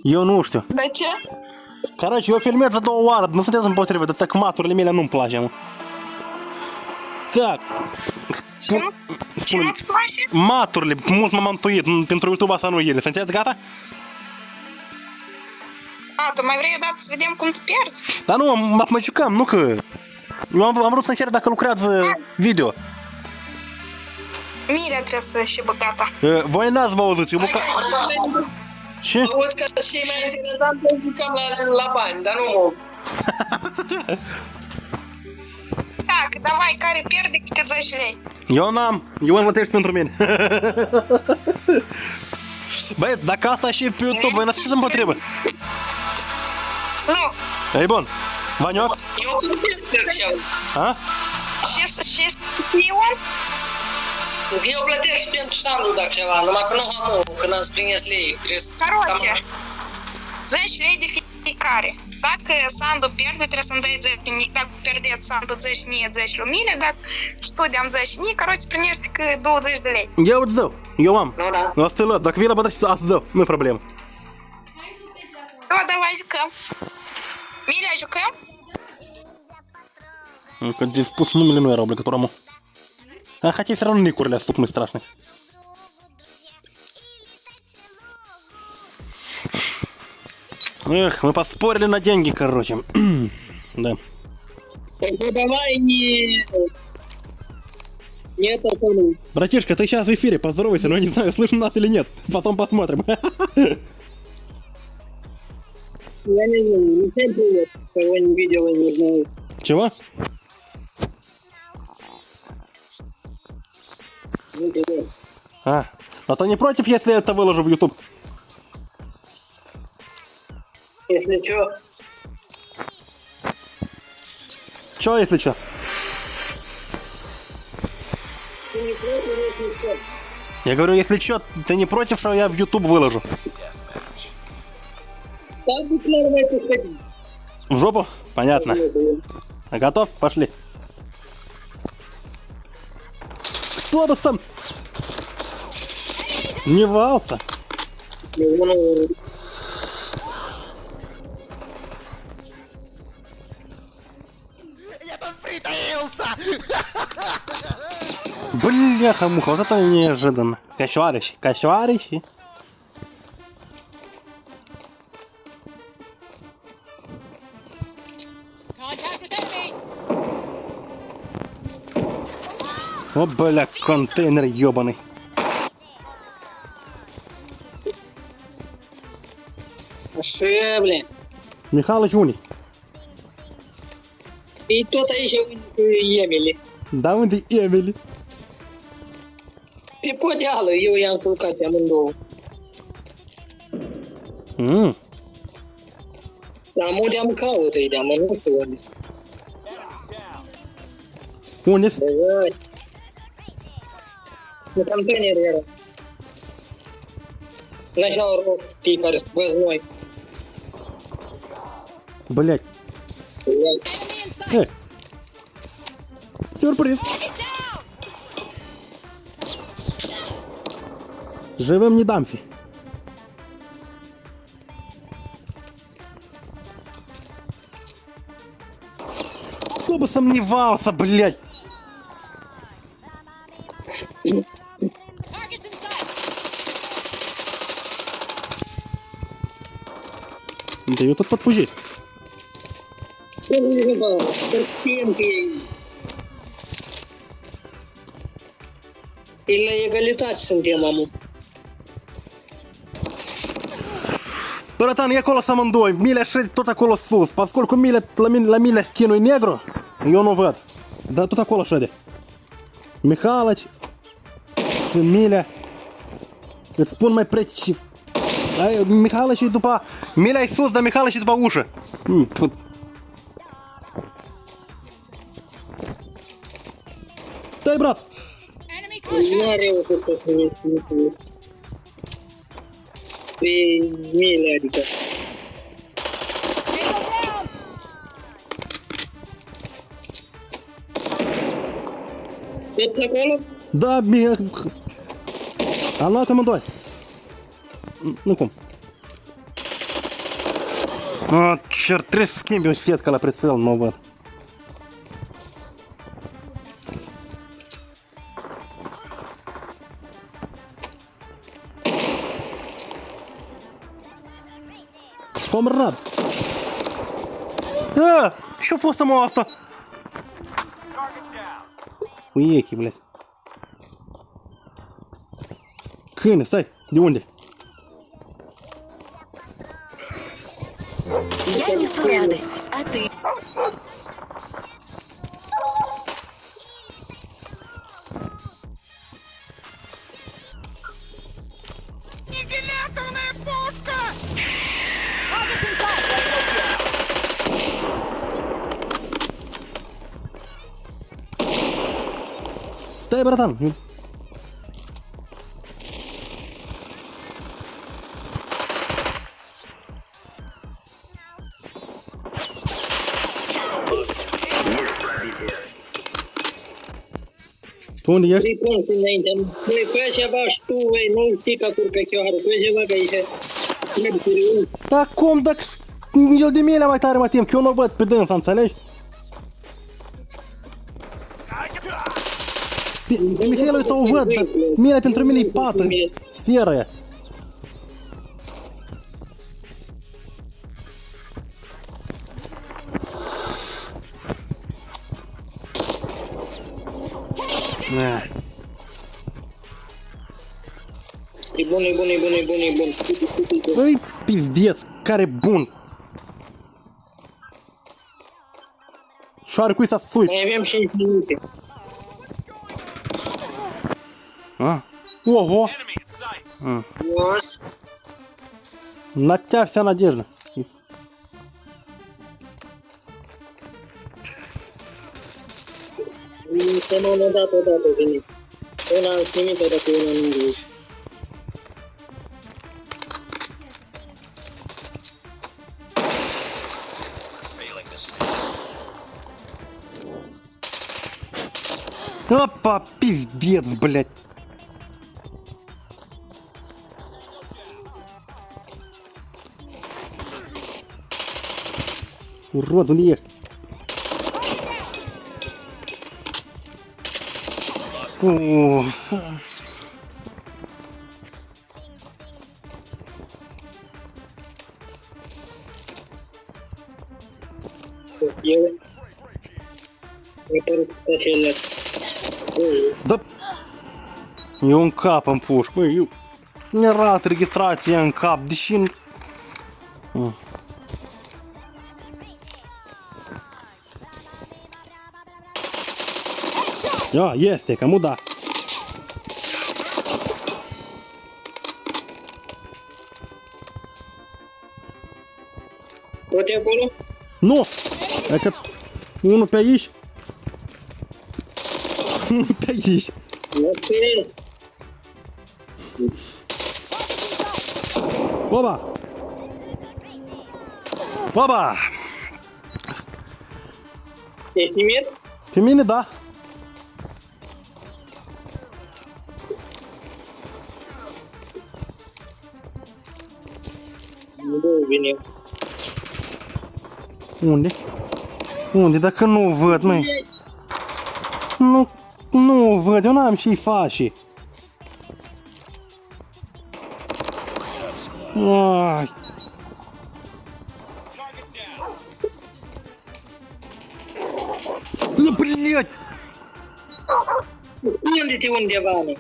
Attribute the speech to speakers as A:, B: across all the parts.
A: Eu nu știu.
B: De ce?
A: Короче, eu filmez de 2 oară, nu sunteți împotrivă, dar că maturile mele nu-mi place, mă. Так.
B: Ce nu-ți place?
A: Maturile, mult m-am mântuit, pentru YouTube asta nu ele. Sunteți gata?
B: A, tu mai vrei odată să vedem cum tu pierzi?
A: Dar nu, mă jucam, nu că... Eu am vrut să încerc dacă lucrează video.
B: Mirea trebuie să și băgata.
A: Voi n-ați vă auzit, eu buca... Ce?
C: Auzi că și mai interesant să jucăm la bani, dar nu mult.
B: Так, давай, care pierde câte 10 lei.
A: Eu n-am, eu îmi plătești pentru mine. Băi, dacă asta și pe YouTube, voi n-ați ce să împotrivă?
B: Nu.
A: Ei bun, Vanioc?
C: Eu plătesc așa.
A: A?
B: Și Ion?
C: Eu plătesc pentru Sandu dacă ceva, numai că nu am eu, când îmi sprinesc lei.
B: Короче, 10 lei de fiecare. Dacă Sandu pierde, trebuie să-mi dai 10 lei. Dacă pierdeți Sandu 10 lei, 10 lumine. Dacă știu am 10 lei, короче, primești că 20 de lei.
A: Eu îți dau, eu am.
C: Nu, da.
A: O să te las, dacă vii la bătrâni, să îți dau, nu-i problemă.
B: Da, давай jucăm. Mirea, jucăm?
A: Încă de spus numele nu era obligatoriu, mă. Хотя все равно никуrile astea sunt страшные. Эх, мы поспорили на деньги, короче. Да.
C: Ну давай не это самое.
A: Братишка, ты сейчас в эфире, поздоровайся, но я не знаю, слышно нас или нет. Потом посмотрим.
C: Я не знаю, не всем привет, кого не видел и не знаю.
A: Чего?
C: Ну, привет.
A: А, а ты не против, если я это выложу в YouTube?
C: Если что,
A: Чё, если чё?
C: ты не против, если что.
A: Я говорю, если чё, ты не против, что я в YouTube выложу?
C: Так бы первое сходить.
A: В жопу? Понятно. А готов? Пошли. Кто бы сам не вался? Бляха-муха, вот это неожиданно. Кошеварищи, кошеварищи.
D: Contact with enemy!
A: О, бля, контейнер ёбаный.
C: Ошибли.
A: Михалыч Уни.
C: И кто-то еще Емели.
A: Да вы ты Эмили.
C: Pe podeală, eu i-am culcat pe amândouă. Dar unde am caută, de-am, nu știu unde.
A: Унис.
C: Băi, în container era. Начал рот, типа, сквозной.
A: Блять.
D: Enemy in sight!
A: Сюрприз. Живым не дамся. Кто бы сомневался, блять.
D: Targets in sight!
A: Даю тут подфужить.
C: Или la egalitate suntem, amu.
A: Братан, я acolo с amândoi. Миля și tot acolo sus. Поскольку Миля, la Миля skin-ul e negru, eu nu văd. Dar tot acolo șede. Mihalaci și Mila. Îți spun mai precis. Mihalaci e după... Mila e sus, dar Mihalaci e după ușă. Stai, brat!
D: Enemy close
C: Nu
D: shot!
C: are reușit să se pe mile, adică.
D: Tango down!
C: Tot acolo?
A: Da, Mihal... Am luat amândoi. Nu cum. А, черт, trebuie să schimbi o setcă la prețel, nu o văd. Comrad! Ce-a fost mă asta? Uiechi, blядь. Câine, stai, de unde?
E: Я несу радость, а ты?
D: Targets in sight.
A: Stai, bratан. Tu unde ești?
C: 3 puncte înainte. Băi, fă ceva și tu, băi, nu știi că curcă chioharul. Fă ceva că aici...
A: Da cum, dacă el de mine mai tare mă timp, că eu nu văd pe dânsa, înțelegi? Pe Mihailul tău văd, dar mine pentru mine e pată, seră e.
C: E bun, e bun, e bun, e bun, e bun.
A: Băi, pizdeț, care bun! Și are cui să sui.
C: Mai avem 5 minute.
A: Ого!
C: Yes.
A: На тебя вся надежда.
C: Să mă dat odată venit. Una am primit odată, una nu am.
A: Опа, пиздец, блядь. Урод, он есть. О.
C: Eu... Mi-a părut acele...
A: Да. Eu în cap în puș, băi, eu... Nu arată registrația în cap, deși... Ia, este, cam da.
C: Tot e acolo?
A: Nu! E că... Unul pe aici. Unul pe aici.
C: Nu știu.
A: Oba! Oba!
C: Ești nimit?
A: Pe mine, da.
C: Nu vine.
A: Unde? Unde? Dacă nu o văd, măi. Nu o văd, eu n-am ce-i face. Ai. Блядь!
C: Unde-te undeva, mă?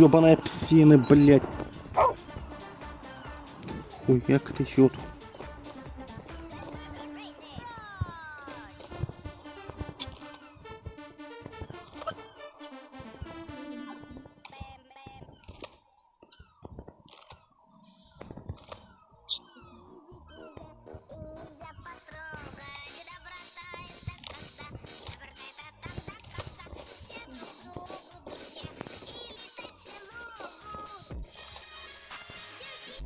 A: Ёбаная псина, блядь. Хуяк ты счет.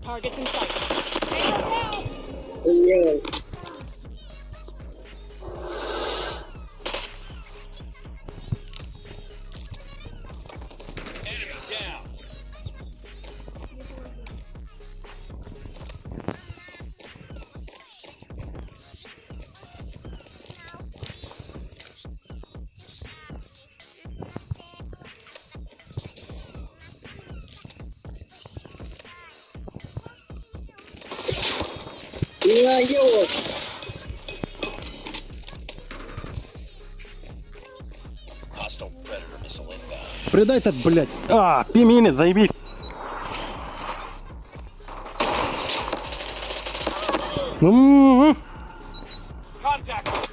D: Targets in sight.
C: Eu... Я його.
A: Придайте, блядь. А, пимини, заебись. М-м-м.
F: Contact.